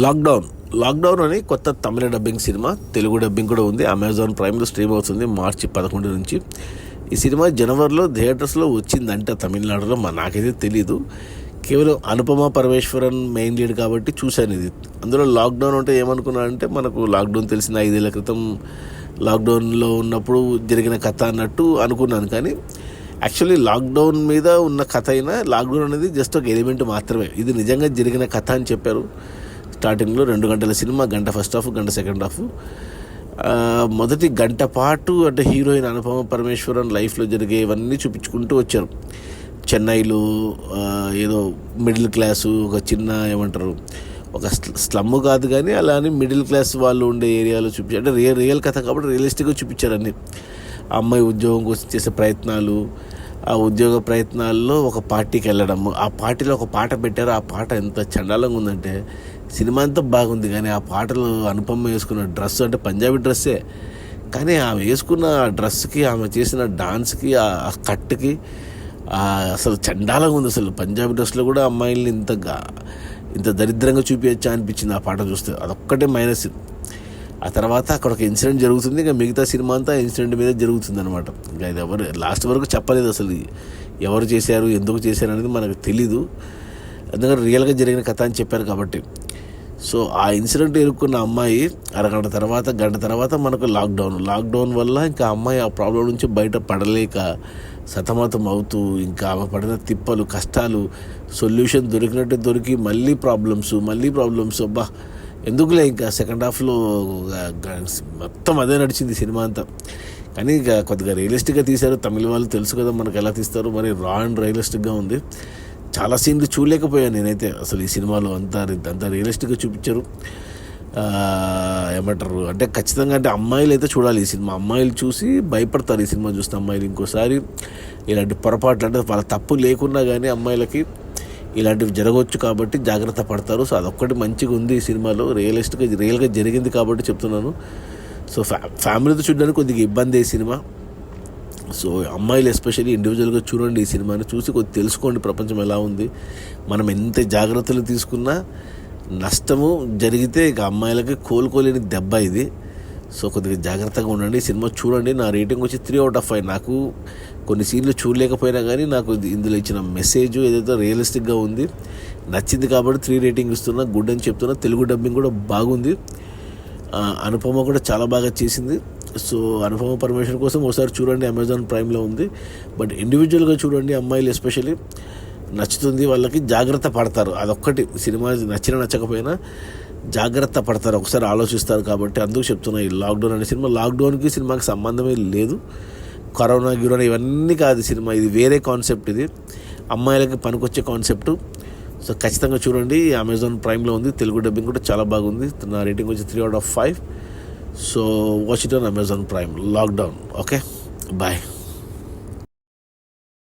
Lockdown అని కొత్త తమిళ dubbing cinema, Telugu dubbing కూడా ఉంది. అమెజాన్ ప్రైమ్లో స్ట్రీమ్ అవుతుంది March 11 నుంచి. ఈ సినిమా జనవరిలో థియేటర్స్లో వచ్చిందంటే తమిళనాడులో నాకైతే తెలీదు. కేవలం అనుపమ పరమేశ్వరన్ మెయిన్ లీడ్ కాబట్టి చూశాను ఇది. అందులో లాక్డౌన్ అంటే ఏమనుకున్నానంటే మనకు లాక్డౌన్ తెలిసిన 5 ఏళ్ల క్రితం లాక్డౌన్లో ఉన్నప్పుడు జరిగిన కథ అన్నట్టు అనుకున్నాను. కానీ యాక్చువల్లీ లాక్డౌన్ మీద ఉన్న కథ అయినా లాక్డౌన్ అనేది జస్ట్ ఒక ఎలిమెంట్ మాత్రమే. ఇది నిజంగా జరిగిన కథ అని చెప్పారు. స్టార్టింగ్లో 2 గంటల సినిమా, గంట ఫస్ట్ హాఫ్, గంట సెకండ్ హాఫ్. మొదటి గంట పాటు అంటే హీరోయిన్ అనుపమ పరమేశ్వరన్ లైఫ్లో జరిగే ఇవన్నీ చూపించుకుంటూ వచ్చారు. చెన్నైలో ఏదో మిడిల్ క్లాసు, ఒక చిన్న ఏమంటారు, ఒక స్లమ్ కాదు కానీ అలా అని మిడిల్ క్లాస్ వాళ్ళు ఉండే ఏరియాలో చూపించారు. అంటే రియల్ కథ కాబట్టి రియలిస్టిక్గా చూపించారు అన్నీ. ఆ అమ్మాయి ఉద్యోగం కోసం చేసే ప్రయత్నాలు, ఆ ఉద్యోగ ప్రయత్నాల్లో ఒక పార్టీకి వెళ్ళడము, ఆ పార్టీలో ఒక పాట పెట్టారు. ఆ పాట ఎంత చండాలంగా ఉందంటే సినిమా అంతా బాగుంది కానీ ఆ పాటలు అనుపమ వేసుకున్న డ్రెస్ అంటే పంజాబీ డ్రెస్సే, కానీ ఆమె వేసుకున్న ఆ డ్రెస్కి, ఆమె చేసిన డాన్స్కి, ఆ కట్కి అసలు చండాలంగా ఉంది. అసలు పంజాబీ డ్రెస్లో కూడా అమ్మాయిల్ని ఇంత దరిద్రంగా చూపించచ్చా అనిపించింది ఆ పాట చూస్తే. అదొక్కటే మైనస్. ఆ తర్వాత అక్కడ ఒక ఇన్సిడెంట్ జరుగుతుంది. ఇంకా మిగతా సినిమా అంతా ఇన్సిడెంట్ మీద జరుగుతుంది అనమాట. ఇంకా ఇది ఎవరు లాస్ట్ వరకు చెప్పలేదు అసలు ఎవరు చేశారు, ఎందుకు చేశారు అనేది మనకు తెలీదు. ఎందుకంటే రియల్గా జరిగిన కథ అని చెప్పారు కాబట్టి. సో ఆ ఇన్సిడెంట్ ఎదుర్కొన్న అమ్మాయి గంట తర్వాత మనకు లాక్డౌన్ వల్ల ఇంకా అమ్మాయి ఆ ప్రాబ్లం నుంచి బయట పడలేక సతమతం అవుతూ ఇంకా ఆమె పడిన తిప్పలు, కష్టాలు, సొల్యూషన్ దొరికి మళ్ళీ ప్రాబ్లమ్స్. అబ్బా ఎందుకులే, ఇంకా సెకండ్ హాఫ్లో మొత్తం అదే నడిచింది సినిమా అంతా. కానీ ఇక కొద్దిగా రియలిస్టిక్గా తీశారు. తమిళ వాళ్ళు తెలుసు కదా మనకు ఎలా తీస్తారు, మరి రా అండ్ రియలిస్టిక్గా ఉంది. చాలా సీన్లు చూడలేకపోయాను నేనైతే అసలు ఈ సినిమాలో. అంత రియలిస్టిక్గా చూపించారు. ఏమంటారు అంటే ఖచ్చితంగా అంటే అమ్మాయిలు అయితే చూడాలి ఈ సినిమా. అమ్మాయిలు చూసి భయపడతారు ఈ సినిమా చూస్తే. అమ్మాయిలు ఇంకోసారి ఇలాంటి పొరపాట్లు, అంటే వాళ్ళ తప్పు లేకున్నా కానీ అమ్మాయిలకి ఇలాంటివి జరగవచ్చు కాబట్టి జాగ్రత్త పడతారు. సో అదొక్కటి మంచిగా ఉంది ఈ సినిమాలో. రియల్గా జరిగింది కాబట్టి చెప్తున్నాను. సో ఫ్యామిలీతో చూడడానికి కొద్దిగా ఇబ్బంది ఈ సినిమా. సో అమ్మాయిలు ఎస్పెషల్లీ ఇండివిజువల్గా చూడండి ఈ సినిమాని, చూసి కొద్దిగా తెలుసుకోండి ప్రపంచం ఎలా ఉంది. మనం ఎంత జాగ్రత్తలు తీసుకున్నా నష్టము జరిగితే ఇక అమ్మాయిలకి కోలుకోలేని దెబ్బ ఇది. సో కొద్దిగా జాగ్రత్తగా ఉండండి. సినిమా చూడండి. నా రేటింగ్ వచ్చి 3/5. నాకు కొన్ని సీన్లు చూడలేకపోయినా కానీ నాకు ఇందులో ఇచ్చిన మెసేజ్ ఏదైతే రియలిస్టిక్గా ఉంది, నచ్చింది కాబట్టి 3 రేటింగ్ ఇస్తున్నా. గుడ్ అని చెప్తున్నా. తెలుగు డబ్బింగ్ కూడా బాగుంది. అనుపమ కూడా చాలా బాగా చేసింది. సో అనుపమ పరమేశ్వర్ కోసం ఒకసారి చూడండి, అమెజాన్ ప్రైమ్లో ఉంది. బట్ ఇండివిజువల్గా చూడండి, అమ్మాయిలు ఎస్పెషల్లీ నచ్చుతుంది వాళ్ళకి. జాగ్రత్త పడతారు, అదొక్కటి. సినిమా నచ్చకపోయినా జాగ్రత్త పడతారు, ఒకసారి ఆలోచిస్తారు. కాబట్టి అందుకు చెప్తున్నా ఈ లాక్డౌన్ అనే సినిమా. లాక్డౌన్కి సినిమాకి సంబంధమే లేదు. కరోనా ఇవన్నీ కాదు సినిమా. ఇది వేరే కాన్సెప్ట్. ఇది అమ్మాయిలకి పనికొచ్చే కాన్సెప్ట్. సో ఖచ్చితంగా చూడండి. అమెజాన్ ప్రైమ్లో ఉంది. తెలుగు డబ్బింగ్ కూడా చాలా బాగుంది. నా రేటింగ్ వచ్చి 3/5. So watch it on Amazon Prime. Lockdown. Okay, bye.